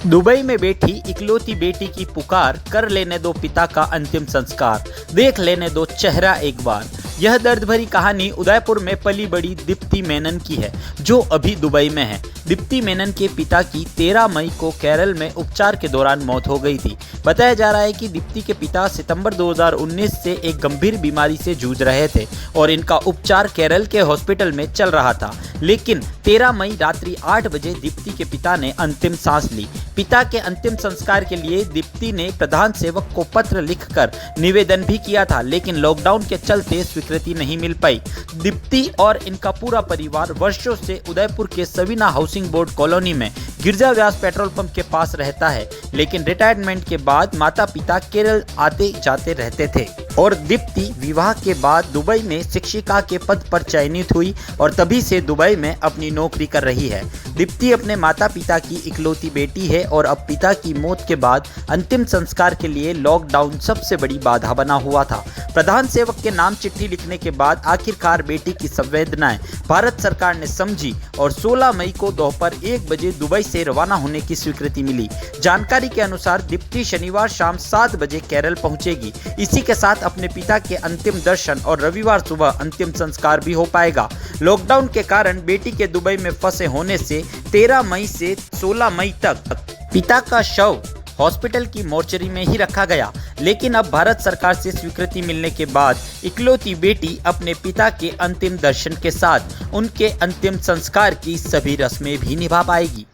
Dubai में बैठी इकलौती बेटी की पुकार, कर लेने दो पिता का अंतिम संस्कार, देख लेने दो चेहरा एक बार। यह दर्द भरी कहानी उदयपुर में पली बड़ी दीप्ति मेनन की है, जो अभी दुबई में है। दीप्ति मेनन के पिता की 13 मई को केरल में उपचार के दौरान मौत हो गई थी। बताया जा रहा है कि दीप्ति के पिता सितंबर 2019 से एक गंभीर बीमारी से जूझ रहे थे और इनका उपचार केरल के हॉस्पिटल में चल रहा था। लेकिन 13 मई रात्रि 8 बजे दीप्ति के पिता ने अंतिम सांस ली। पिता के अंतिम संस्कार के लिए दीप्ति ने प्रधान सेवक को पत्र लिखकर निवेदन भी किया था, लेकिन लॉकडाउन के चलते स्वीकृति नहीं मिल पाई। दीप्ति और इनका पूरा परिवार वर्षों से उदयपुर के सवीना हाउसिंग बोर्ड कॉलोनी में गिरजा व्यास पेट्रोल पंप के पास रहता है, लेकिन रिटायरमेंट के बाद माता पिता केरल आते जाते रहते थे और दीप्ति विवाह के बाद दुबई में शिक्षिका के पद पर चयनित हुई और तभी से दुबई में अपनी नौकरी कर रही है। दीप्ति अपने माता पिता की इकलौती बेटी है और अब पिता की मौत के बाद अंतिम संस्कार के लिए लॉकडाउन सबसे बड़ी बाधा बना हुआ था। प्रधान सेवक के नाम चिट्ठी लिखने के बाद आखिरकार बेटी की संवेदनाएं भारत सरकार ने समझी और 16 मई को दोपहर 1 बजे दुबई से रवाना होने की स्वीकृति मिली। जानकारी के अनुसार दीप्ति शनिवार शाम 7 बजे केरल पहुंचेगी। इसी के साथ अपने पिता के अंतिम दर्शन और रविवार सुबह अंतिम संस्कार भी हो पाएगा। लॉकडाउन के कारण बेटी के दुबई में फंसे होने से 13 मई से 16 मई तक पिता का शव हॉस्पिटल की मोर्चरी में ही रखा गया। लेकिन अब भारत सरकार से स्वीकृति मिलने के बाद इकलौती बेटी अपने पिता के अंतिम दर्शन के साथ उनके अंतिम संस्कार की सभी रस्में भी निभा पाएगी।